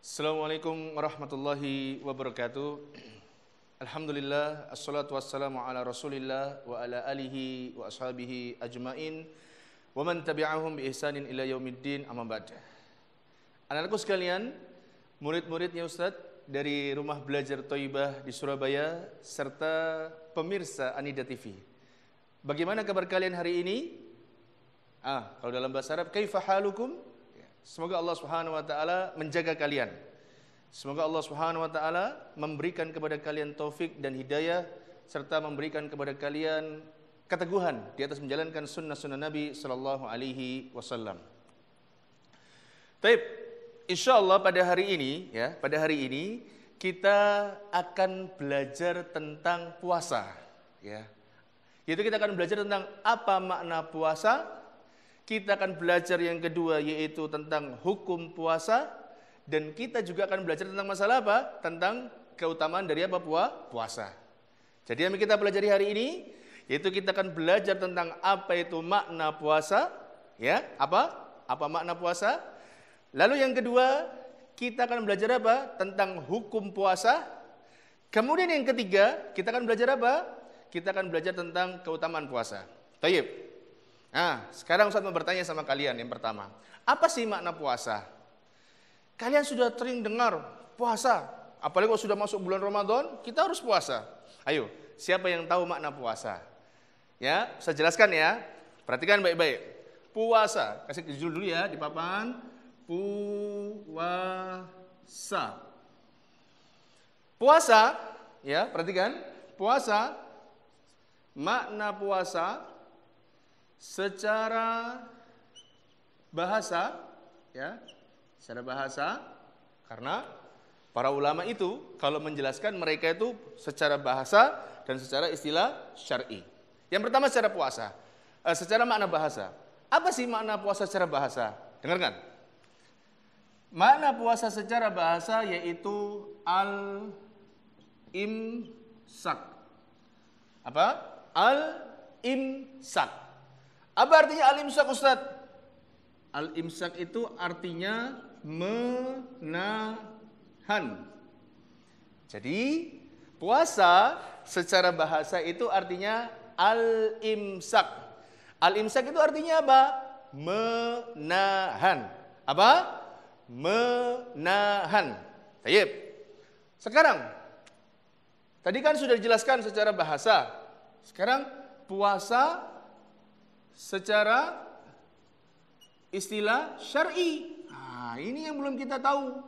Assalamualaikum warahmatullahi wabarakatuh. Alhamdulillah, assalatu wassalamu ala rasulillah wa ala alihi wa ashabihi ajmain wa man tabi'ahum bi ihsanin ila yaumiddin, amma ba'd. Anak-anakku sekalian, murid-muridnya Ustadz dari Rumah Belajar Thaibah di Surabaya serta pemirsa Anida TV. Bagaimana kabar kalian hari ini? Kalau dalam bahasa Arab, kaifa halukum? Semoga Allah Subhanahu wa taala menjaga kalian. Semoga Allah Subhanahu wa taala memberikan kepada kalian taufik dan hidayah serta memberikan kepada kalian keteguhan di atas menjalankan sunnah-sunnah Nabi sallallahu alaihi wasallam. Baik, insyaallah pada hari ini kita akan belajar tentang puasa, ya. Yaitu kita akan belajar tentang apa makna puasa. Kita akan belajar yang kedua yaitu tentang hukum puasa, dan kita juga akan belajar tentang masalah apa? Tentang keutamaan dari apa? Puasa. Jadi yang kita pelajari hari ini yaitu kita akan belajar tentang apa itu makna puasa, ya, apa makna puasa. Lalu yang kedua kita akan belajar apa? Tentang hukum puasa. Kemudian yang ketiga kita akan belajar apa? Kita akan belajar tentang keutamaan puasa. Tayyib. Sekarang Ustaz mau bertanya sama kalian yang pertama. Apa sih makna puasa? Kalian sudah sering dengar puasa. Apalagi kalau sudah masuk bulan Ramadan, kita harus puasa. Ayo, siapa yang tahu makna puasa? Ya, saya jelaskan ya. Perhatikan baik-baik. Puasa, kasih judul dulu ya di papan. Puasa. Puasa, ya, perhatikan. Puasa, makna puasa secara bahasa, ya, secara bahasa, karena para ulama itu kalau menjelaskan mereka itu secara bahasa dan secara istilah syar'i. Yang pertama secara puasa, secara makna bahasa. Apa sih makna puasa secara bahasa? Dengarkan. Makna puasa secara bahasa yaitu al-imsak. Apa? Al-imsak. Apa artinya al-imsak, Ustaz? Al-imsak itu artinya menahan. Jadi puasa secara bahasa itu artinya al-imsak. Al-imsak itu artinya apa? Menahan. Apa? Menahan. Baik. Sekarang, tadi kan sudah dijelaskan secara bahasa. Sekarang puasa secara istilah syar'i. Ini yang belum kita tahu.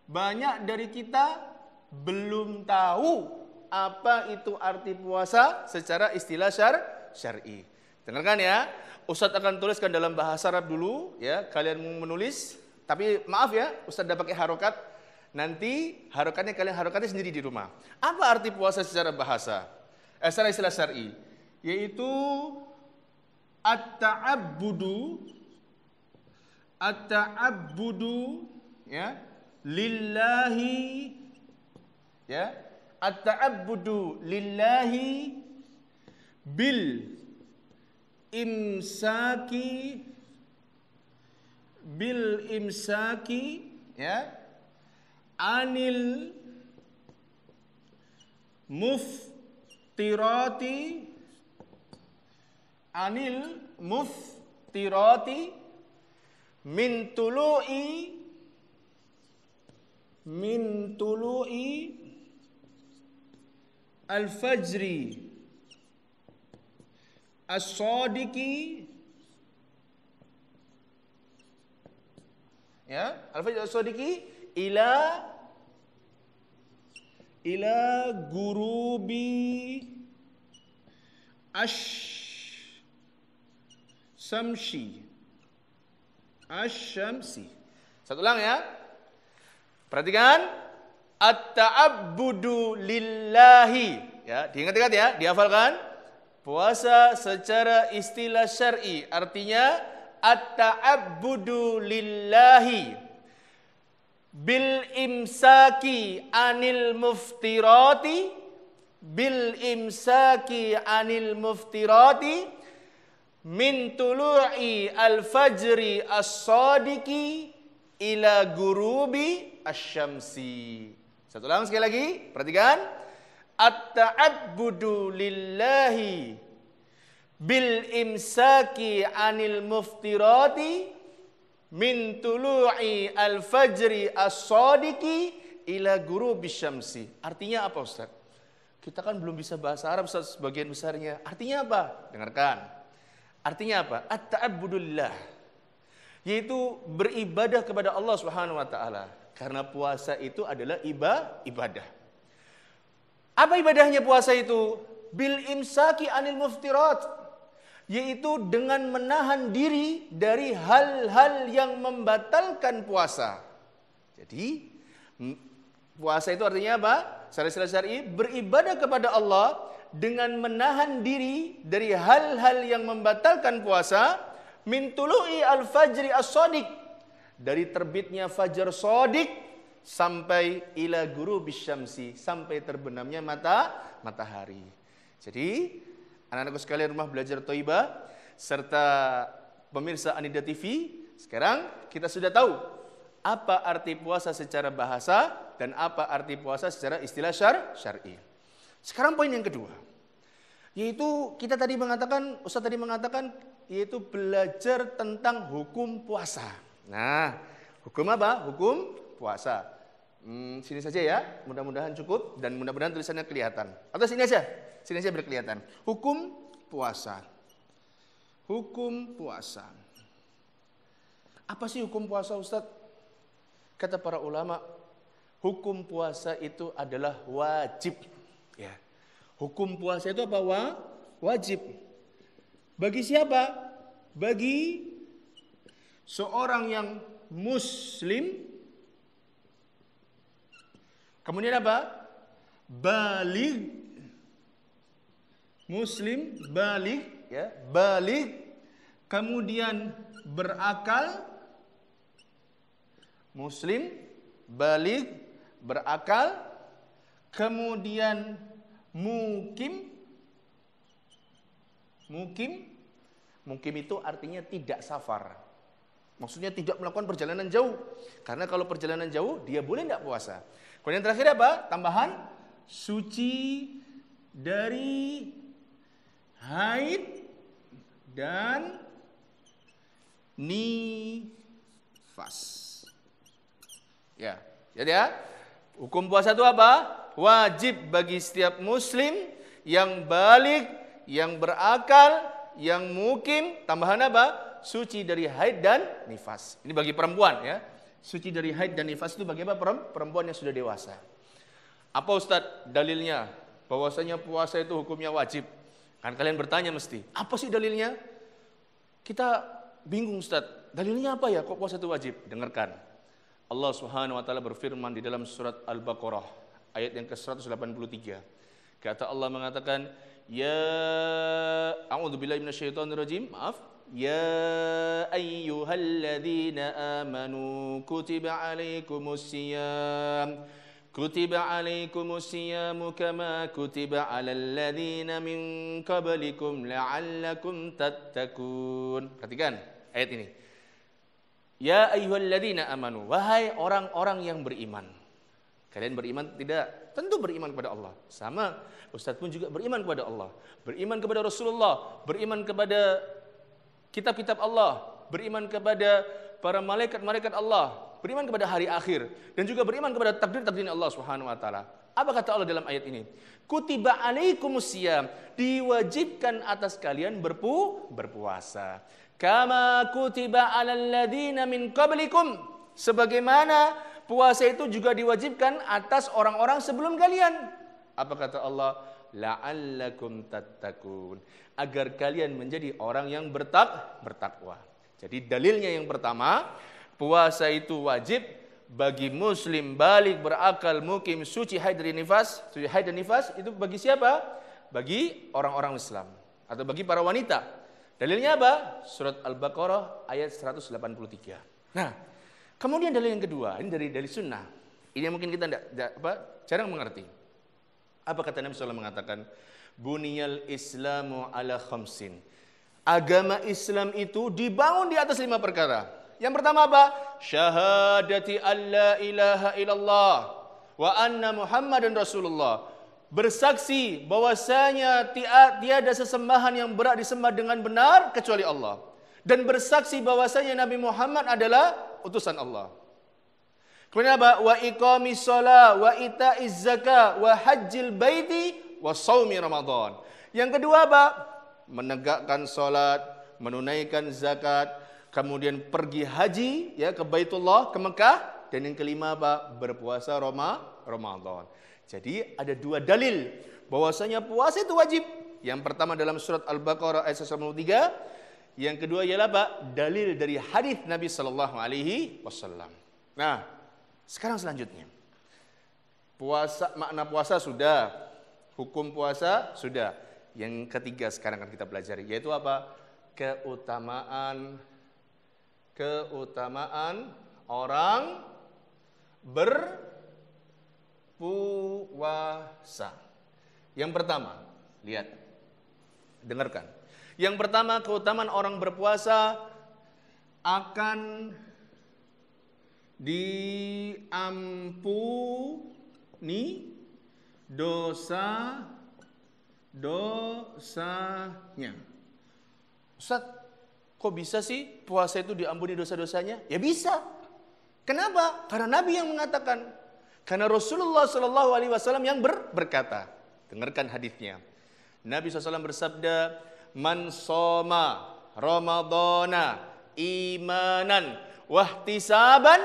Banyak dari kita belum tahu apa itu arti puasa secara istilah syar'i. Dengarkan ya. Ustadz akan tuliskan dalam bahasa Arab dulu, ya. Kalian menulis, tapi maaf ya, Ustadz udah pakai harokat. Nanti harokatnya kalian harokatnya sendiri di rumah. Apa arti puasa secara bahasa? Secara istilah syar'i, yaitu at-ta'abbudu ya lillahi, ya, at-ta'abbudu lillahi bil imsaki ya anil muftirati min tulu'i al-fajri as-sadiqi, ya, al-fajri as-sadiqi ila gurubi asyamsi. Satu ulang ya. Perhatikan, at-ta'abbudu lillahi, ya, diingat-ingat ya, dihafalkan. Puasa secara istilah syar'i artinya at-ta'abbudu lillahi bil imsaki anil muftirati min tulu'i al-fajri as-sadiqi ila gurubi asyamsi. Satu ulang sekali lagi, perhatikan. At-ta'abbudu lillahi bil imsaki anil muftirati min tulu'i al-fajri as-sadiqi ila gurubi syamsi. Artinya apa Ustaz? Kita kan belum bisa bahasa Arab Ustaz, sebagian besarnya. Artinya apa? Dengarkan. Artinya apa? At-ta'abbudullah, yaitu beribadah kepada Allah Subhanahu wa taala. Karena puasa itu adalah ibadah. Apa ibadahnya puasa itu? Bil imsaki anil muftirat, yaitu dengan menahan diri dari hal-hal yang membatalkan puasa. Jadi puasa itu artinya apa? Secara istilah syar'i, beribadah kepada Allah dengan menahan diri dari hal-hal yang membatalkan puasa. Min tulu'i al-fajri as-sadiq, dari terbitnya fajar shadiq sampai ila ghurubis syamsi, sampai terbenamnya matahari. Jadi, anak-anakku sekalian rumah belajar Thaibah serta pemirsa Anida TV, sekarang kita sudah tahu apa arti puasa secara bahasa dan apa arti puasa secara istilah syar'i. Sekarang poin yang kedua, yaitu kita tadi mengatakan, Ustaz tadi mengatakan, yaitu belajar tentang hukum puasa. Nah, hukum apa? Hukum puasa. Sini saja ya, mudah-mudahan cukup dan mudah-mudahan tulisannya kelihatan. Atau sini aja biar kelihatan. Hukum puasa. Hukum puasa. Apa sih hukum puasa Ustaz? Kata para ulama, hukum puasa itu adalah wajib. Ya. Hukum puasa itu apa? Wajib. Bagi siapa? Bagi seorang yang muslim. Kemudian apa? Baligh. Muslim, baligh, ya, baligh. Kemudian berakal. Muslim, baligh, berakal. Kemudian mukim. Mukim itu artinya tidak safar. Maksudnya tidak melakukan perjalanan jauh. Karena kalau perjalanan jauh, dia boleh tidak puasa. Kemudian terakhir apa? Tambahan, suci dari haid dan nifas. Ya, jadi ya, hukum puasa itu apa? Wajib bagi setiap muslim yang baligh, yang berakal, yang mukim, tambahan apa? Suci dari haid dan nifas. Ini bagi perempuan ya. Suci dari haid dan nifas itu bagi apa? Perempuan yang sudah dewasa. Apa Ustadz dalilnya bahwasanya puasa itu hukumnya wajib? Kan kalian bertanya mesti, apa sih dalilnya? Kita bingung Ustadz, dalilnya apa ya kok puasa itu wajib? Dengarkan. Allah Subhanahu wa taala berfirman di dalam surat Al-Baqarah ayat yang ke-183. Kata Allah mengatakan, a'udzubillahi minasyaitonirrajim. Maaf. Ya ayyuhalladzina amanu kutiba alaikumusiyam kama kutiba alal ladzina min qablikum la'allakum tattaqun. Perhatikan ayat ini. Ya ayyuhalladzina amanu, wahai orang-orang yang beriman. Kalian beriman tidak? Tentu beriman kepada Allah. Sama, Ustaz pun juga beriman kepada Allah. Beriman kepada Rasulullah, beriman kepada kitab-kitab Allah, beriman kepada para malaikat-malaikat Allah, beriman kepada hari akhir, dan juga beriman kepada takdir-takdir Allah Subhanahu wa taala. Apa kata Allah dalam ayat ini? Kutiba alaikumusiyam, diwajibkan atas kalian berpuasa. Kama kutiba alal ladzina min qablikum, sebagaimana puasa itu juga diwajibkan atas orang-orang sebelum kalian. Apa kata Allah? La'allakum tattaqun, agar kalian menjadi orang yang bertakwa. Jadi dalilnya yang pertama, puasa itu wajib bagi muslim baligh, berakal, mukim, suci haid dan nifas. Suci haid dan nifas itu bagi siapa? Bagi orang-orang Islam atau bagi para wanita. Dalilnya apa? Surat Al-Baqarah ayat 183. Nah, kemudian dalil yang kedua, ini dari sunnah. Ini yang mungkin kita jarang mengerti. Apa kata Nabi SAW mengatakan? Buniyal Islamu ala khamsin. Agama Islam itu dibangun di atas 5 perkara. Yang pertama apa? Syahadati alla ilaha illallah wa anna Muhammadan Rasulullah. Bersaksi bahwasanya tiada sesembahan yang berhak disembah dengan benar kecuali Allah. Dan bersaksi bahwasanya Nabi Muhammad adalah utusan Allah. Kemudian apa? Wa iqamis shalah wa itaiz zakah wa hajjil baiti wa shaumi Ramadan. Yang kedua apa? Menegakkan salat, menunaikan zakat, kemudian pergi haji ya ke Baitullah, ke Mekah, dan yang kelima apa? Berpuasa Ramadan. Jadi ada dua dalil bahwasanya puasa itu wajib. Yang pertama dalam surat Al-Baqarah ayat 193. Yang kedua ialah apa? Dalil dari hadis Nabi sallallahu alaihi wasallam. Nah, sekarang selanjutnya. Puasa, makna puasa sudah, hukum puasa sudah. Yang ketiga sekarang akan kita pelajari, yaitu apa? Keutamaan orang berpuasa. Yang pertama, lihat, dengarkan. Yang pertama, keutamaan orang berpuasa akan diampuni dosanya. Ustaz, kok bisa sih puasa itu diampuni dosa-dosanya? Ya bisa. Kenapa? Karena Nabi yang mengatakan. Karena Rasulullah Shallallahu Alaihi Wasallam yang berkata. Dengarkan hadisnya. Nabi SAW bersabda, Man soma Ramadana imanan wahtisaban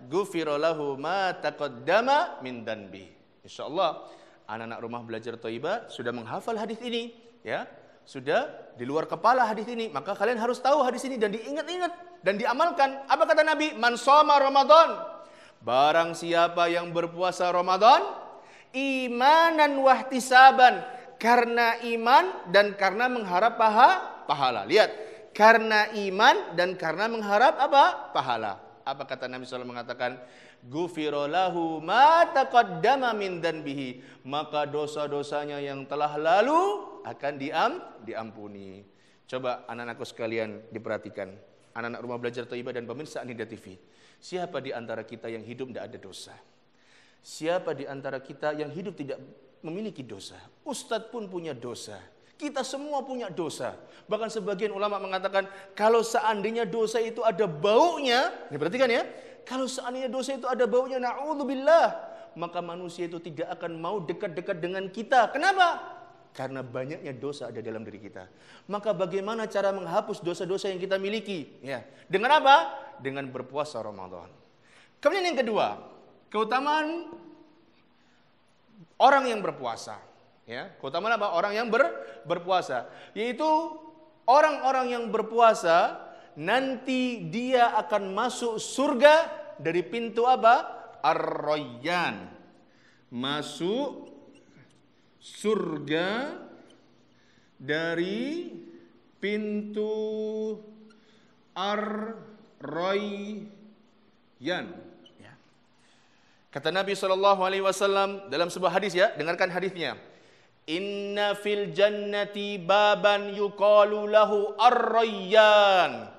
ghufira lahu ma taqaddama min danbi. Insyaallah anak-anak rumah belajar Thayyibah sudah menghafal hadis ini ya. Sudah di luar kepala hadis ini, maka kalian harus tahu hadis ini dan diingat-ingat dan diamalkan. Apa kata Nabi? Man soma Ramadan. Barang siapa yang berpuasa Ramadan imanan wahtisaban, karena iman dan karena mengharap pahala. Lihat, karena iman dan karena mengharap apa? Pahala. Apa kata Nabi SAW mengatakan? Ghufira lahu ma taqaddama min danbihi. Maka dosa-dosanya yang telah lalu akan diampuni. Coba anak-anakku sekalian diperhatikan. Anak-anak rumah belajar Thayyibah dan pemirsa An-Nida TV. Siapa di antara kita yang hidup tidak ada dosa? Siapa di antara kita yang hidup tidak memiliki dosa? Ustadz pun punya dosa. Kita semua punya dosa. Bahkan sebagian ulama mengatakan kalau seandainya dosa itu ada baunya, ya perhatikan ya, kalau seandainya dosa itu ada baunya, na'udzubillah, maka manusia itu tidak akan mau dekat-dekat dengan kita. Kenapa? Karena banyaknya dosa ada dalam diri kita. Maka bagaimana cara menghapus dosa-dosa yang kita miliki? Ya, dengan apa? Dengan berpuasa Ramadan. Kemudian yang kedua, keutamaan orang yang berpuasa, ya, keutamaan apa? Orang yang berpuasa, yaitu orang-orang yang berpuasa nanti dia akan masuk surga dari pintu apa? Ar-Rayyan. Masuk surga dari pintu Ar-Rayyan. Kata Nabi SAW dalam sebuah hadis ya, dengarkan hadisnya. Inna fil jannati baban yuqalu lahu Ar-Rayyan.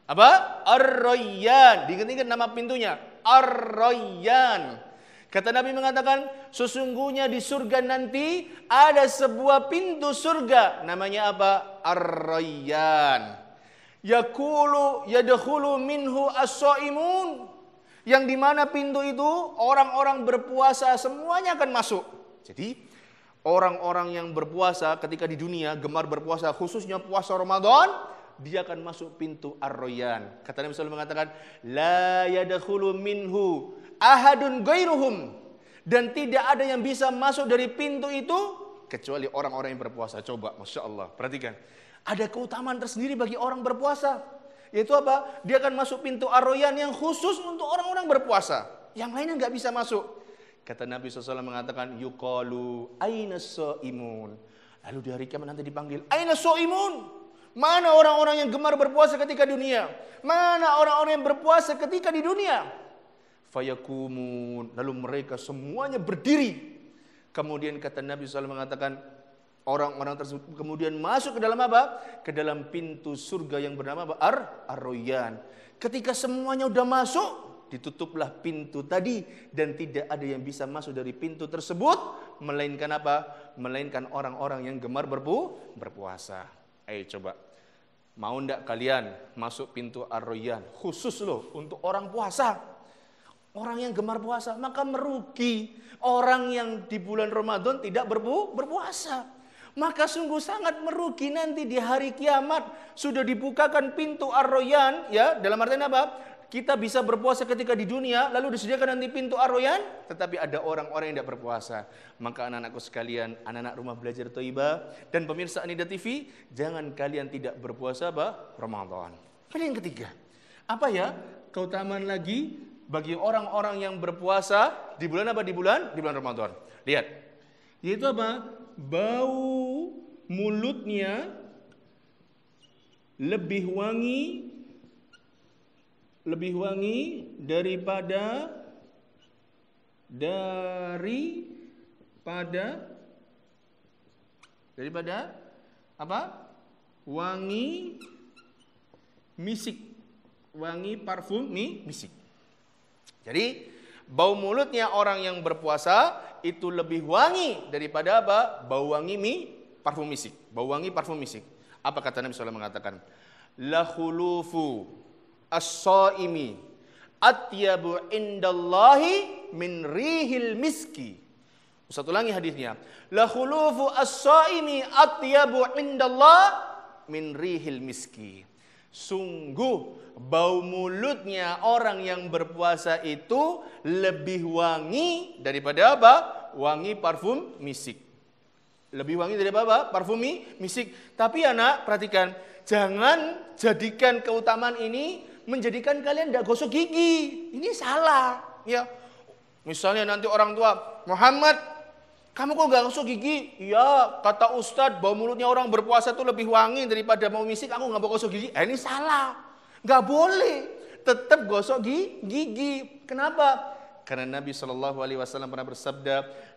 Apa? Ar-Rayyan. Diingat-ingat nama pintunya. Ar-Rayyan. Kata Nabi mengatakan, sesungguhnya di surga nanti ada sebuah pintu surga. Namanya apa? Ar-Rayyan. Yaqulu yadkhulu minhu as-shaimun. Yang dimana pintu itu orang-orang berpuasa semuanya akan masuk. Jadi orang-orang yang berpuasa ketika di dunia gemar berpuasa, khususnya puasa Ramadan, dia akan masuk pintu Ar-Rayyan. Kata Nabi SAW mengatakan, la yadkhulu minhu ahadun ghairuhum. Dan tidak ada yang bisa masuk dari pintu itu kecuali orang-orang yang berpuasa. Coba, Masya Allah, perhatikan. Ada keutamaan tersendiri bagi orang berpuasa. Yaitu apa? Dia akan masuk pintu Ar-Rayyan yang khusus untuk orang-orang berpuasa. Yang lainnya nggak bisa masuk. Kata Nabi SAW mengatakan, yuqalu aina shaimun. Lalu di hari kiamat nanti dipanggil, aina shaimun? Mana orang-orang yang gemar berpuasa ketika dunia? Mana orang-orang yang berpuasa ketika di dunia? Fayakumun. Lalu mereka semuanya berdiri. Kemudian kata Nabi SAW mengatakan, Orang-orang tersebut kemudian masuk ke dalam apa? Ke dalam pintu surga yang bernama apa? Ar-Rayyan. Ketika semuanya udah masuk, ditutuplah pintu tadi dan tidak ada yang bisa masuk dari pintu tersebut melainkan apa? Melainkan orang-orang yang gemar berpuasa. Ayo coba. Mau ndak kalian masuk pintu Ar-Rayyan? Khusus loh untuk orang puasa. Orang yang gemar puasa, maka merugi orang yang di bulan Ramadan tidak berpuasa. Maka sungguh sangat merugi nanti di hari kiamat. Sudah dibukakan pintu Ar-Rayyan, ya, dalam artian apa? Kita bisa berpuasa ketika di dunia, lalu disediakan nanti pintu Ar-Rayyan, tetapi ada orang-orang yang tidak berpuasa. Maka anak-anakku sekalian, anak-anak Rumah Belajar Thaibah dan pemirsa Anida TV, jangan kalian tidak berpuasa apa? Ramadan. Ada yang ketiga. Apa ya? Keutamaan lagi bagi orang-orang yang berpuasa di bulan apa? Di bulan Ramadan. Lihat. Yaitu apa? Bau mulutnya lebih wangi daripada apa? Wangi misik, wangi parfum misik. Jadi bau mulutnya orang yang berpuasa itu lebih wangi daripada apa? Bau wangi parfum misik. Bau wangi parfum misik. Apa kata Nabi SAW mengatakan? La khulufu as-shaimi atyabu indallahi min rihil miski. Ustaz ulangi hadisnya. La khulufu as-shaimi atyabu indallah min rihil miski. Sungguh bau mulutnya orang yang berpuasa itu lebih wangi daripada apa? Wangi parfum misik. Lebih wangi daripada apa? Parfum misik. Tapi anak, perhatikan, jangan jadikan keutamaan ini menjadikan kalian tidak gosok gigi. Ini salah, ya. Misalnya nanti orang tua, Muhammad, kamu kok gak gosok gigi? Iya, kata Ustadz, bau mulutnya orang berpuasa itu lebih wangi daripada bau misik, aku gak mau gosok gigi. Ini salah. Gak boleh. Tetap gosok gigi. Kenapa? Karena Nabi SAW pernah bersabda,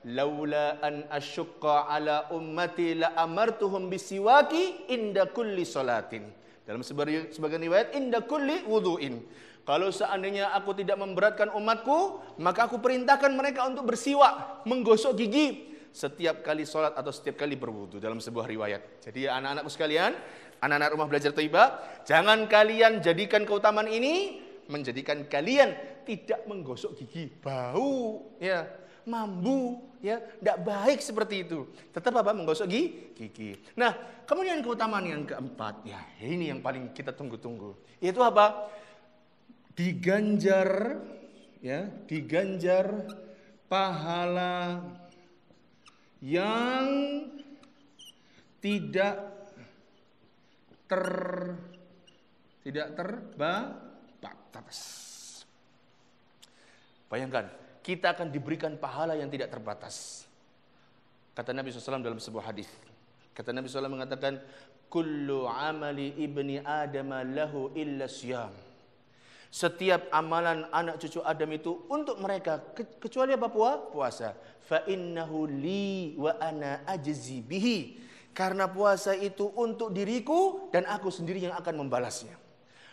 laula an asyqa ala ummati la amartuhum bisiwaki inda kulli salatin. Dalam sebagian riwayat, inda kulli wudu'in. Kalau seandainya aku tidak memberatkan umatku, maka aku perintahkan mereka untuk bersiwak, menggosok gigi setiap kali sholat atau setiap kali berwudu, dalam sebuah riwayat. Jadi anak-anakku sekalian, anak-anak Rumah Belajar Thaibah, jangan kalian jadikan keutamaan ini menjadikan kalian tidak menggosok gigi, bau, ya, mambu, ya, tidak baik seperti itu. Tetap apa? Menggosok gigi. Nah, kemudian keutamaan yang keempat, ya, ini yang paling kita tunggu-tunggu. Yaitu apa? Diganjar, ya, diganjar pahala yang tidak terbatas. Bayangkan, kita akan diberikan pahala yang tidak terbatas. Kata Nabi SAW dalam sebuah hadis. Kata Nabi SAW mengatakan, kullu amali ibni Adam lahu illa siyam. Setiap amalan anak cucu Adam itu untuk mereka kecuali apa? Puasa. Fa innahu li wa ana ajzi bihi. Karena puasa itu untuk diriku dan aku sendiri yang akan membalasnya.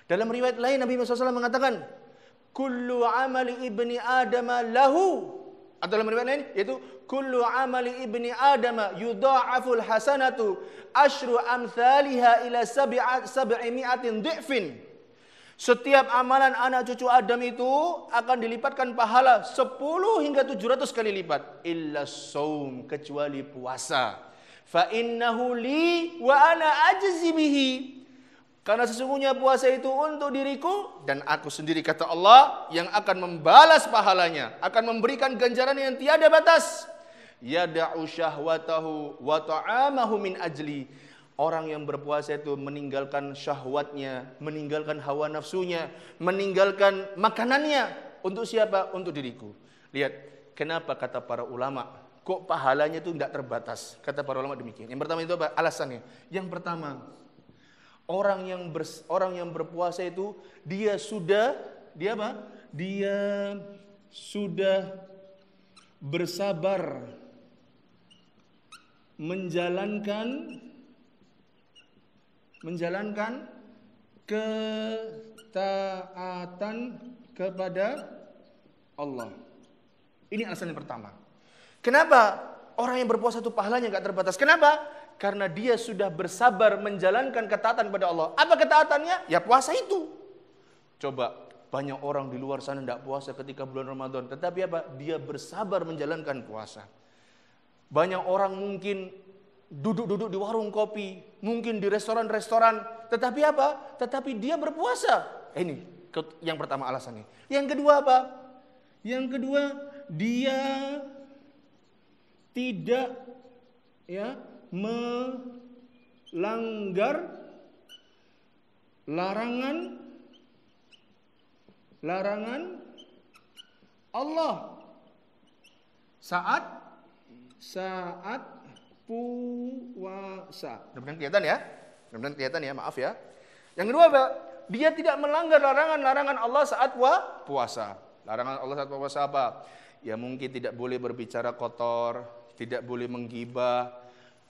Dalam riwayat lain Nabi Muhammad SAW mengatakan, kullu amali ibni Adam lahu. Atau dalam riwayat lain yaitu kullu amali ibni Adam yudha'aful hasanatu asyru amthaliha ila sab'imi'atin dhi'fin. Setiap amalan anak cucu Adam itu akan dilipatkan pahala 10 hingga 700 kali lipat. Illa saum, kecuali puasa. Fa innahu li wa ana ajzi bihi. Karena sesungguhnya puasa itu untuk diriku dan aku sendiri, kata Allah, yang akan membalas pahalanya, akan memberikan ganjaran yang tiada batas. Yada'u syahwatahu wa ta'amahu min ajli. Orang yang berpuasa itu meninggalkan syahwatnya, meninggalkan hawa nafsunya, meninggalkan makanannya. Untuk siapa? Untuk diriku. Lihat, kenapa kata para ulama, kok pahalanya itu tidak terbatas? Kata para ulama demikian. Yang pertama itu apa? Alasannya. Yang pertama, orang yang berpuasa itu dia sudah bersabar menjalankan ketaatan kepada Allah. Ini alasan yang pertama. Kenapa orang yang berpuasa itu pahalanya nggak terbatas? Kenapa? Karena dia sudah bersabar menjalankan ketaatan kepada Allah. Apa ketaatannya? Ya puasa itu. Coba banyak orang di luar sana tidak puasa ketika bulan Ramadan, tetapi apa? Dia bersabar menjalankan puasa. Banyak orang mungkin duduk-duduk di warung kopi, mungkin di restoran-restoran, tetapi apa? Tetapi dia berpuasa. Ini yang pertama alasannya. Yang kedua apa? Yang kedua, dia tidak melanggar larangan Allah saat puasa. Mudah-mudahan kelihatan ya, maaf ya. Yang kedua apa? Dia tidak melanggar larangan Allah saat puasa. Larangan Allah saat puasa apa? Ya mungkin tidak boleh berbicara kotor, tidak boleh menggibah.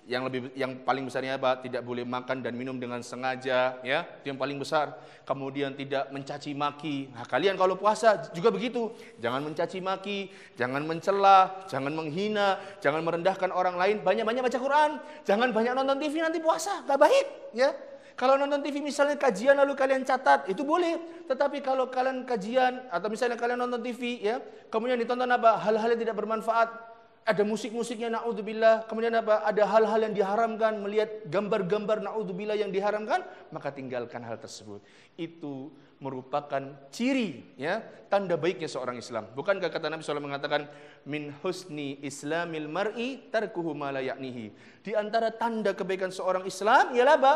Yang paling besarnya apa? Tidak boleh makan dan minum dengan sengaja, ya. Itu yang paling besar. Kemudian tidak mencaci maki. Nah, kalian kalau puasa juga begitu. Jangan mencaci maki, jangan mencela, jangan menghina, jangan merendahkan orang lain. Banyak-banyak baca Quran. Jangan banyak nonton TV nanti puasa, gak baik, ya. Kalau nonton TV misalnya kajian lalu kalian catat, itu boleh. Tetapi kalau kalian kajian atau misalnya kalian nonton TV, ya, kemudian ditonton apa? Hal-hal yang tidak bermanfaat. Ada musik-musiknya, na'udzubillah. Kemudian apa? Ada hal-hal yang diharamkan, melihat gambar-gambar na'udzubillah yang diharamkan, maka tinggalkan hal tersebut. Itu merupakan ciri, ya, tanda baiknya seorang Islam. Bukankah kata Nabi SAW mengatakan, min husni islamil mar'i tarkuhu ma la ya'nihi. Di antara tanda kebaikan seorang Islam ialah apa?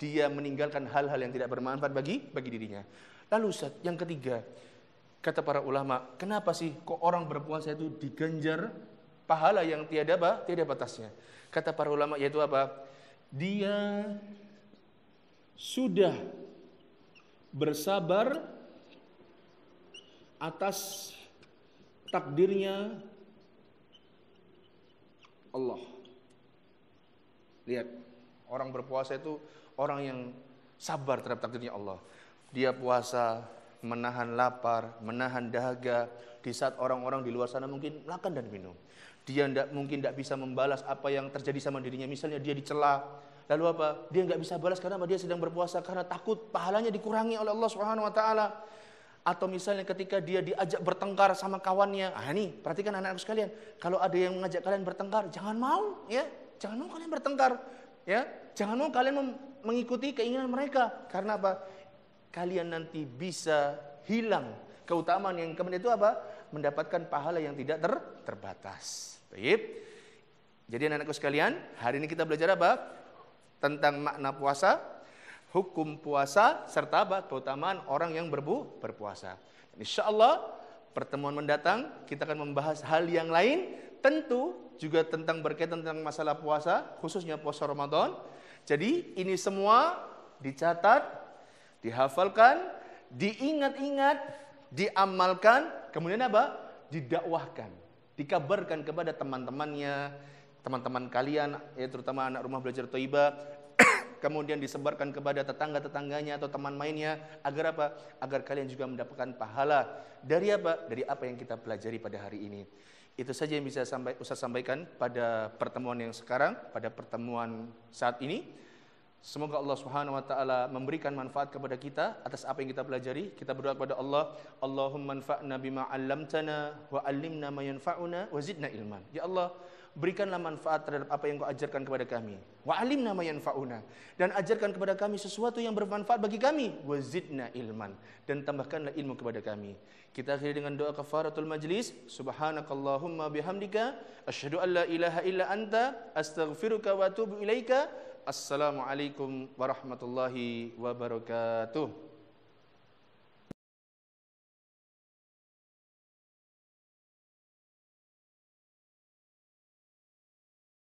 Dia meninggalkan hal-hal yang tidak bermanfaat bagi dirinya. Lalu Ustaz, yang ketiga, kata para ulama, kenapa sih kok orang berpuasa itu diganjar pahala yang tiada batasnya? Kata para ulama yaitu apa? Dia sudah bersabar atas takdirnya Allah. Lihat, orang berpuasa itu orang yang sabar terhadap takdirnya Allah. Dia puasa, menahan lapar, menahan dahaga di saat orang-orang di luar sana mungkin makan dan minum. Dia mungkin tidak bisa membalas apa yang terjadi sama dirinya. Misalnya dia dicela, lalu apa? Dia nggak bisa balas karena dia sedang berpuasa, karena takut pahalanya dikurangi oleh Allah Subhanahu Wa Taala. Atau misalnya ketika dia diajak bertengkar sama kawannya, nih perhatikan anak-anakku sekalian, kalau ada yang mengajak kalian bertengkar, jangan mau, ya, jangan mau kalian bertengkar, ya, jangan mau kalian mengikuti keinginan mereka, karena apa? Kalian nanti bisa hilang keutamaan yang kemudian itu apa? Mendapatkan pahala yang tidak terbatas. Baik. Jadi anak-anakku sekalian, hari ini kita belajar apa? Tentang makna puasa, hukum puasa, serta apa? Keutamaan orang yang berpuasa. Insyaallah pertemuan mendatang kita akan membahas hal yang lain, tentu juga tentang berkaitan tentang masalah puasa, khususnya puasa Ramadan. Jadi ini semua dicatat, dihafalkan, diingat-ingat, diamalkan, kemudian apa? Didakwahkan, dikabarkan kepada teman-temannya, teman-teman kalian, ya, terutama anak rumah belajar Thaibah, kemudian disebarkan kepada tetangga-tetangganya atau teman mainnya, agar apa? Agar kalian juga mendapatkan pahala dari apa? Dari apa yang kita pelajari pada hari ini. Itu saja yang bisa Ustaz sampaikan pada pertemuan yang sekarang, pada pertemuan saat ini. Semoga Allah Subhanahu wa taala memberikan manfaat kepada kita atas apa yang kita pelajari. Kita berdoa kepada Allah, Allahumma anfa'na bima 'allamtana wa 'allimna ma yanfa'una wa zidna ilman. Ya Allah, berikanlah manfaat terhadap apa yang Kau ajarkan kepada kami. Wa 'allimna ma yanfa'una, dan ajarkan kepada kami sesuatu yang bermanfaat bagi kami. Wa zidna ilman, dan tambahkanlah ilmu kepada kami. Kita akhiri dengan doa kafaratul majlis. Subhanakallahumma bihamdika asyhadu an la ilaha illa anta astaghfiruka wa atubu ilaika. Assalamualaikum warahmatullahi wabarakatuh.